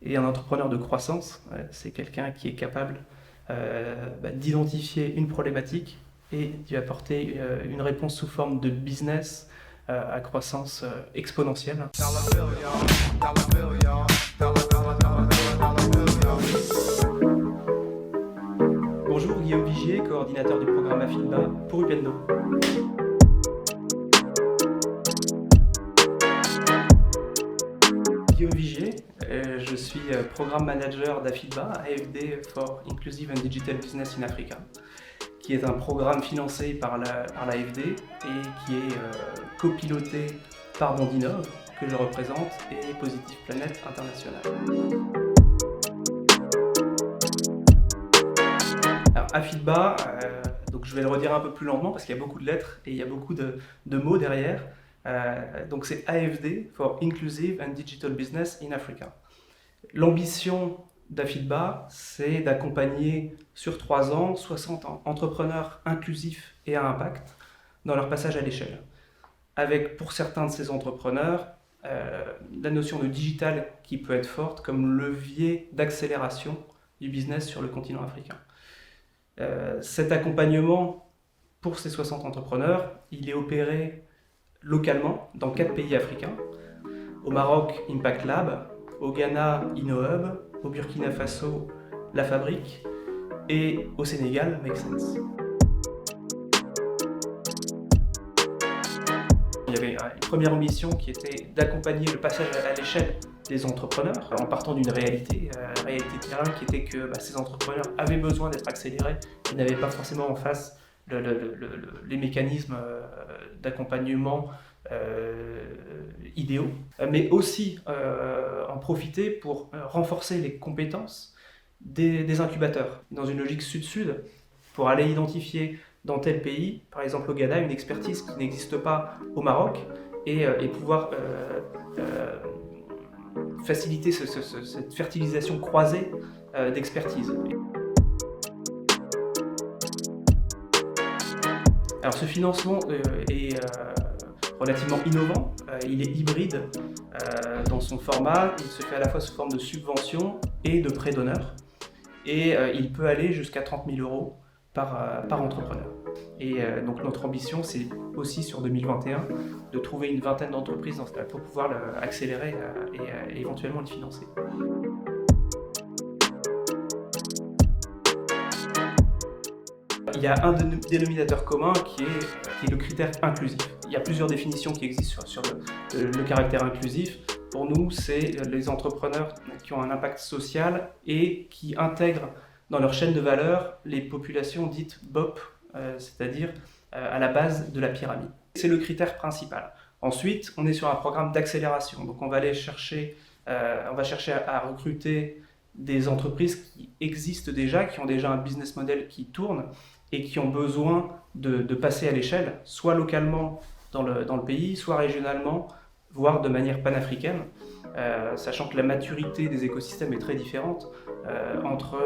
Et un entrepreneur de croissance, c'est quelqu'un qui est capable d'identifier une problématique et d'y apporter une réponse sous forme de business à croissance exponentielle. Bonjour, Guillaume Vigier, coordinateur du programme Afilba pour Upendo. Guillaume Vigier, je suis programme manager d'Afilba, AFD for Inclusive and Digital Business in Africa, qui est un programme financé par l'AFD et qui est copiloté par Bondinov, que je représente, et Positive Planet International. Alors Afilba, donc je vais le redire un peu plus lentement parce qu'il y a beaucoup de lettres et il y a beaucoup de mots derrière. Donc c'est AFD for Inclusive and Digital Business in Africa. L'ambition d'Afilba, c'est d'accompagner sur 3 ans 60 entrepreneurs inclusifs et à impact dans leur passage à l'échelle. Avec pour certains de ces entrepreneurs, la notion de digital qui peut être forte comme levier d'accélération du business sur le continent africain. Cet accompagnement pour ces 60 entrepreneurs, il est opéré localement dans 4 pays africains. Au Maroc, Impact Lab, au Ghana, InnoHub, au Burkina Faso, La Fabrique et au Sénégal, Make Sense. Il y avait une première ambition qui était d'accompagner le passage à l'échelle des entrepreneurs en partant d'une réalité de terrain qui était que ces entrepreneurs avaient besoin d'être accélérés et n'avaient pas forcément en face les mécanismes d'accompagnement idéaux, mais aussi en profiter pour renforcer les compétences des incubateurs dans une logique sud-sud pour aller identifier dans tel pays, par exemple au Ghana, une expertise qui n'existe pas au Maroc et pouvoir faciliter cette fertilisation croisée d'expertise. Alors ce financement est relativement innovant, il est hybride dans son format, il se fait à la fois sous forme de subvention et de prêt d'honneur et il peut aller jusqu'à 30 000 euros par entrepreneur. Et donc notre ambition c'est aussi sur 2021 de trouver une vingtaine d'entreprises pour pouvoir accélérer et éventuellement les financer. Il y a un dénominateur commun qui est le critère inclusif. Il y a plusieurs définitions qui existent sur le caractère inclusif. Pour nous, c'est les entrepreneurs qui ont un impact social et qui intègrent dans leur chaîne de valeur les populations dites BOP, c'est-à-dire à la base de la pyramide. C'est le critère principal. Ensuite, on est sur un programme d'accélération. Donc on va chercher à recruter des entreprises qui existent déjà, qui ont déjà un business model qui tourne et qui ont besoin de passer à l'échelle, soit localement dans le pays, soit régionalement, voire de manière panafricaine, sachant que la maturité des écosystèmes est très différente entre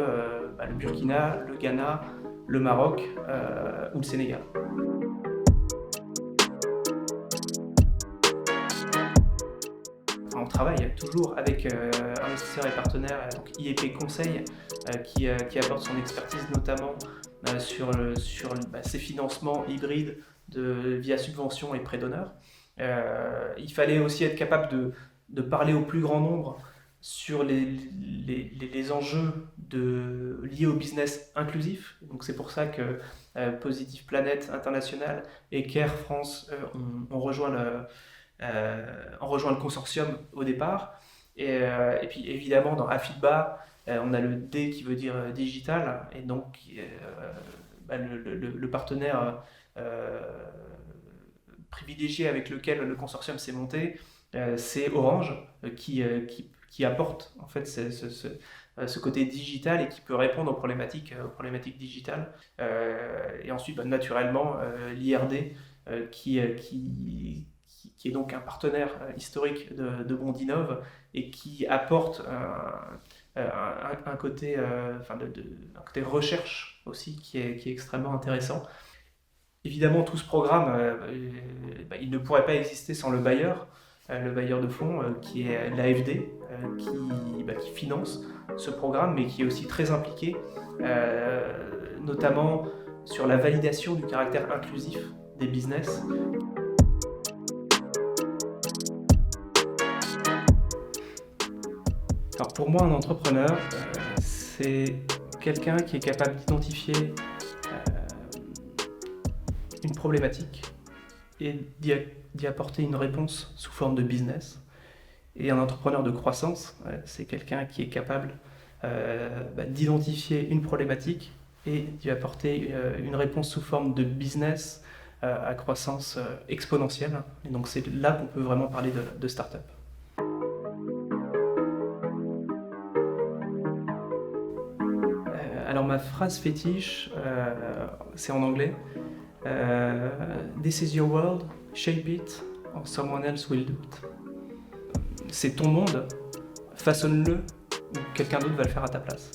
le Burkina, le Ghana, le Maroc ou le Sénégal. On travaille toujours avec investisseurs et partenaires, donc IEP Conseil, qui apporte son expertise notamment sur ces financements hybrides via subvention et prêt d'honneur. Il fallait aussi être capable de parler au plus grand nombre sur les enjeux liés au business inclusif. Donc c'est pour ça que Positive Planet International et Care France ont rejoint le consortium au départ. Et puis évidemment dans Afilba, on a le D qui veut dire digital, et donc le partenaire privilégié avec lequel le consortium s'est monté, c'est Orange, qui apporte en fait ce côté digital et qui peut répondre aux problématiques digitales. Et ensuite, naturellement, l'IRD, qui est donc un partenaire historique de Bondinov et qui apporte un côté recherche aussi qui est extrêmement intéressant. Évidemment, tout ce programme, il ne pourrait pas exister sans le bailleur de fonds, qui est l'AFD, qui finance ce programme, mais qui est aussi très impliqué, notamment sur la validation du caractère inclusif des business. Alors pour moi, un entrepreneur, c'est quelqu'un qui est capable d'identifier une problématique et d'y apporter une réponse sous forme de business. Et un entrepreneur de croissance, c'est quelqu'un qui est capable d'identifier une problématique et d'y apporter une réponse sous forme de business à croissance exponentielle. Et donc c'est là qu'on peut vraiment parler de start-up. Alors ma phrase fétiche, c'est en anglais. This is your world, shape it, or someone else will do it. C'est ton monde, façonne-le, ou quelqu'un d'autre va le faire à ta place.